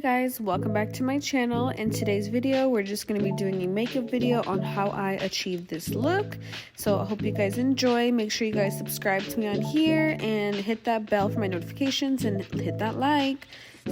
Hey guys, welcome back to my channel. In today's video, we're just going to be doing a makeup video on how I achieved this look. So I hope you guys enjoy. Make sure you guys subscribe to me on here and hit that bell for my notifications and hit that like.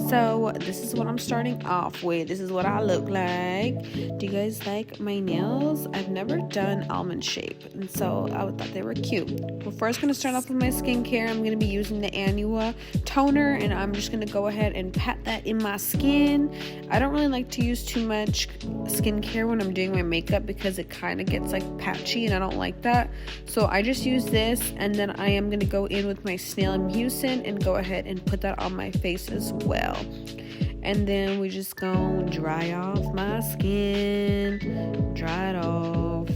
So this is what I'm starting off with. This is what I look like. Do you guys like my nails? I've never done almond shape, and so I thought they were cute. We're first going to start off with my skincare. I'm going to be using the Anua toner, and I'm just going to go ahead and pat that in my skin. I don't really like to use too much skincare when I'm doing my makeup because it kind of gets like patchy, and I don't like that. So I just use this, and then I am going to go in with my Snail and Mucin and go ahead and put that on my face as well. And then we just gonna dry off my skin, dry it off.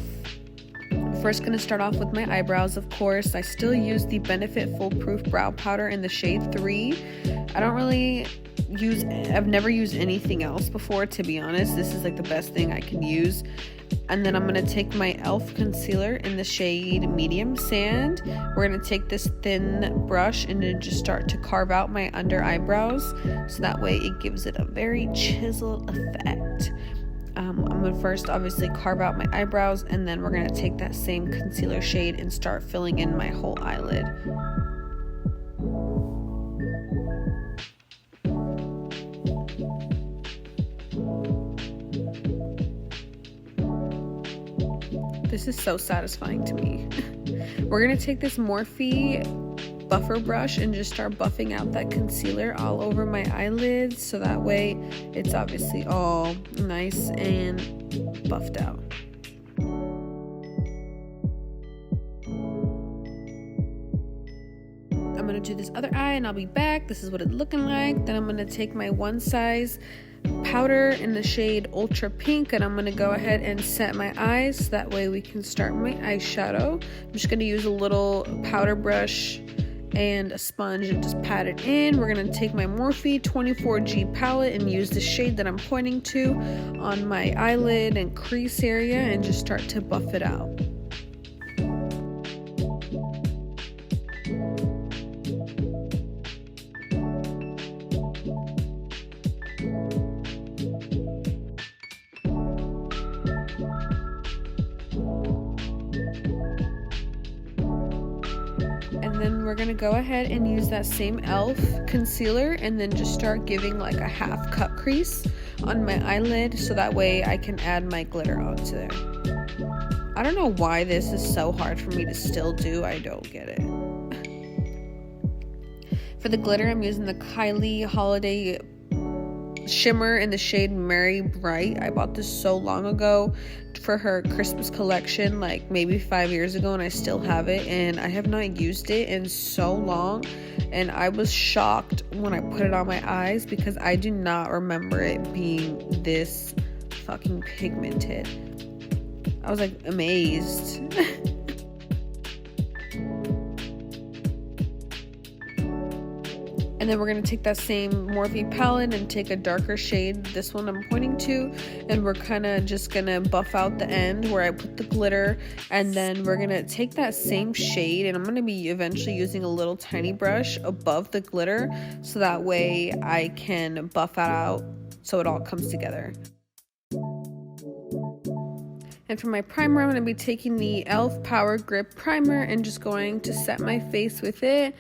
First gonna start off with my eyebrows. Of course, I still use the Benefit Foolproof Brow Powder in the shade 3. I've never used anything else before, to be honest. This is like the best thing I can use. And then I'm going to take my e.l.f. concealer in the shade Medium Sand. We're going to take this thin brush and then just start to carve out my under eyebrows, so that way it gives it a very chiseled effect. I'm going to first obviously carve out my eyebrows, and then we're going to take that same concealer shade and start filling in my whole eyelid. This is so satisfying to me. We're going to take this Morphe buffer brush and just start buffing out that concealer all over my eyelids, so that way it's obviously all nice and buffed out. I'm going to do this other eye and I'll be back. This is what it's looking like. Then I'm going to take my One Size powder in the shade Ultra Pink, and I'm going to go ahead and set my eyes, so that way we can start my eyeshadow. I'm just going to use a little powder brush and a sponge and just pat it in. We're going to take my Morphe 24G palette and use the shade that I'm pointing to on my eyelid and crease area and just start to buff it out. And then we're gonna go ahead and use that same e.l.f. concealer and then just start giving like a half cut crease on my eyelid, so that way I can add my glitter onto there. I don't know why this is so hard for me to still do. I don't get it. For the glitter, I'm using the Kylie Holiday shimmer in the shade Merry Bright. I bought this so long ago for her Christmas collection, like maybe 5 years ago, and I still have it, and I have not used it in so long, and I was shocked when I put it on my eyes because I do not remember it being this fucking pigmented. I was like amazed. And then we're going to take that same Morphe palette and take a darker shade, this one I'm pointing to, and we're kind of just going to buff out the end where I put the glitter. And then we're going to take that same shade, and I'm going to be eventually using a little tiny brush above the glitter, so that way I can buff that out so it all comes together. And for my primer, I'm going to be taking the e.l.f. Power Grip Primer and just going to set my face with it.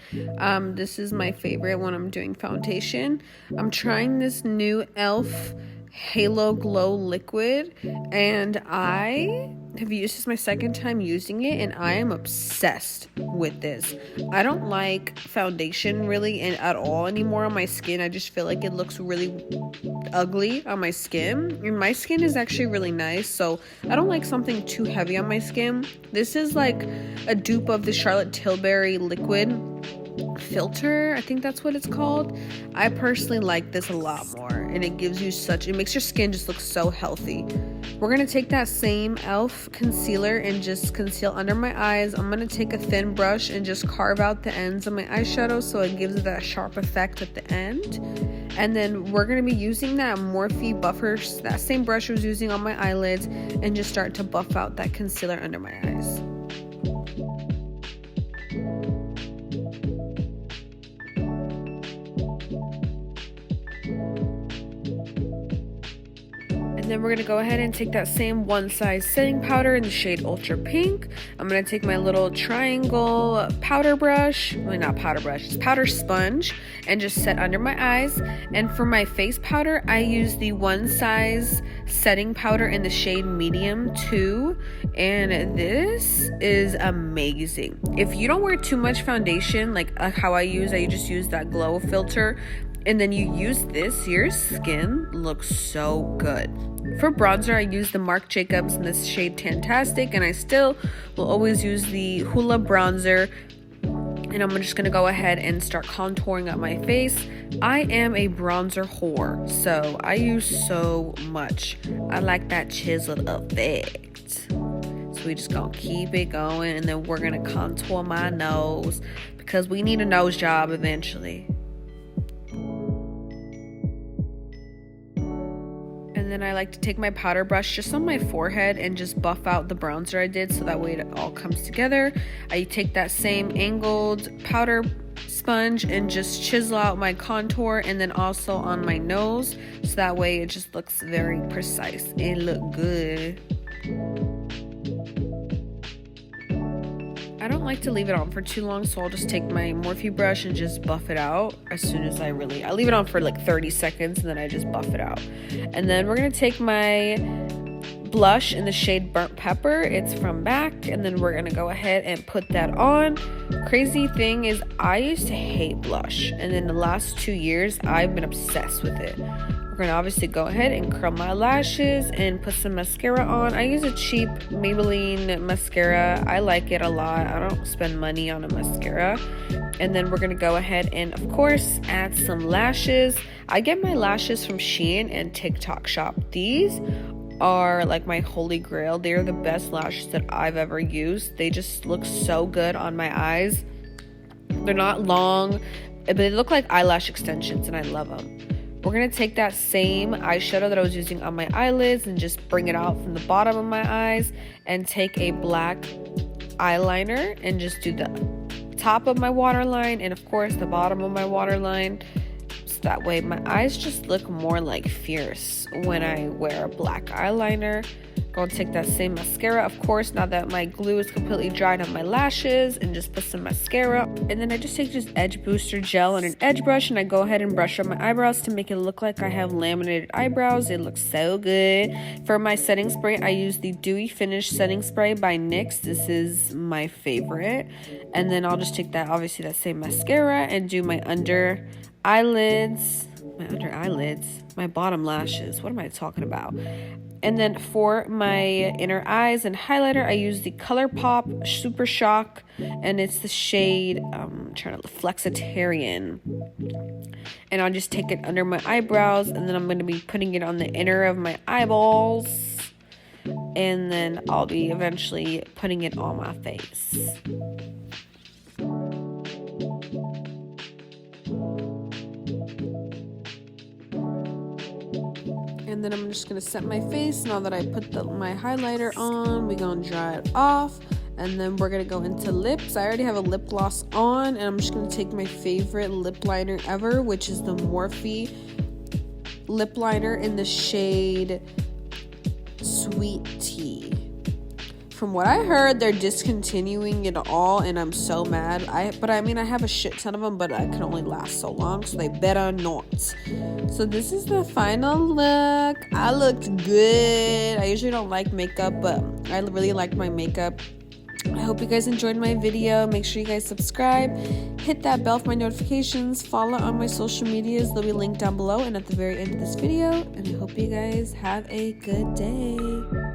This is my favorite when I'm doing foundation. I'm trying this new e.l.f. Halo Glow Liquid, and I have used this my second time using it, and I am obsessed with this. I don't like foundation really at all anymore on my skin. I just feel like it looks really ugly on my skin, and my skin is actually really nice, so I don't like something too heavy on my skin. This is like a dupe of the Charlotte Tilbury liquid filter, I think that's what it's called. I personally like this a lot more, and it makes your skin just look so healthy. We're going to take that same e.l.f. concealer and just conceal under my eyes. I'm going to take a thin brush and just carve out the ends of my eyeshadow so it gives it that sharp effect at the end. And then we're going to be using that Morphe buffer, that same brush I was using on my eyelids, and just start to buff out that concealer under my eyes. And then we're going to go ahead and take that same one size setting powder in the shade Ultra Pink. I'm going to take my little triangle powder brush, well, not powder brush, it's powder sponge, and just set under my eyes. And for my face powder, I use the one size setting powder in the shade Medium 2. And this is amazing. If you don't wear too much foundation, like how I just use that glow filter, and then you use this, your skin looks so good. For bronzer, I use the Marc Jacobs in this shade Tantastic, and I still will always use the Hoola bronzer. And I'm just gonna go ahead and start contouring up my face. I am a bronzer whore, so I use so much. I like that chiseled effect. So we just gonna keep it going, and then we're gonna contour my nose because we need a nose job eventually. And then I like to take my powder brush just on my forehead and just buff out the bronzer I did so that way it all comes together. I take that same angled powder sponge and just chisel out my contour, and then also on my nose so that way it just looks very precise. It look good. I don't like to leave it on for too long, so I'll just take my Morphe brush and just buff it out as soon as I leave it on for like 30 seconds and then I just buff it out. And then we're gonna take my blush in the shade Burnt Pepper. It's from MAC, and then we're gonna go ahead and put that on. Crazy thing is I used to hate blush, and in the last 2 years I've been obsessed with it. We're gonna obviously go ahead and curl my lashes and put some mascara on. I use a cheap Maybelline mascara. I like it a lot. I don't spend money on a mascara. And then we're gonna go ahead and of course add some lashes. I get my lashes from Shein and TikTok Shop. These are like my holy grail. They're the best lashes that I've ever used. They just look so good on my eyes. They're not long, but they look like eyelash extensions, and I love them. We're going to take that same eyeshadow that I was using on my eyelids and just bring it out from the bottom of my eyes, and take a black eyeliner and just do the top of my waterline and of course the bottom of my waterline. So that way my eyes just look more like fierce when I wear a black eyeliner. Gonna take that same mascara, of course, now that my glue is completely dried on my lashes, and just put some mascara. And then I just take this edge booster gel and an edge brush, and I go ahead and brush up my eyebrows to make it look like I have laminated eyebrows. It looks so good. For my setting spray, I use the Dewy Finish setting spray by NYX. This is my favorite. And then I'll just take that, obviously that same mascara, and do my under eyelids, my bottom lashes. What am I talking about? And then for my inner eyes and highlighter, I use the ColourPop Super Shock, and it's the shade, I'm trying to Flexitarian. And I'll just take it under my eyebrows, and then I'm going to be putting it on the inner of my eyeballs. And then I'll be eventually putting it on my face. And then I'm just going to set my face. Now that I put my highlighter on, we're going to dry it off. And then we're going to go into lips. I already have a lip gloss on. And I'm just going to take my favorite lip liner ever, which is the Morphe lip liner in the shade Sweet Tea. From what I heard, they're discontinuing it all, and I'm so mad. But I have a shit ton of them, but I can only last so long, so they better not. So this is the final look. I looked good. I usually don't like makeup, but I really liked my makeup. I hope you guys enjoyed my video. Make sure you guys subscribe, hit that bell for my notifications, follow on my social medias. They'll be linked down below and at the very end of this video. And I hope you guys have a good day.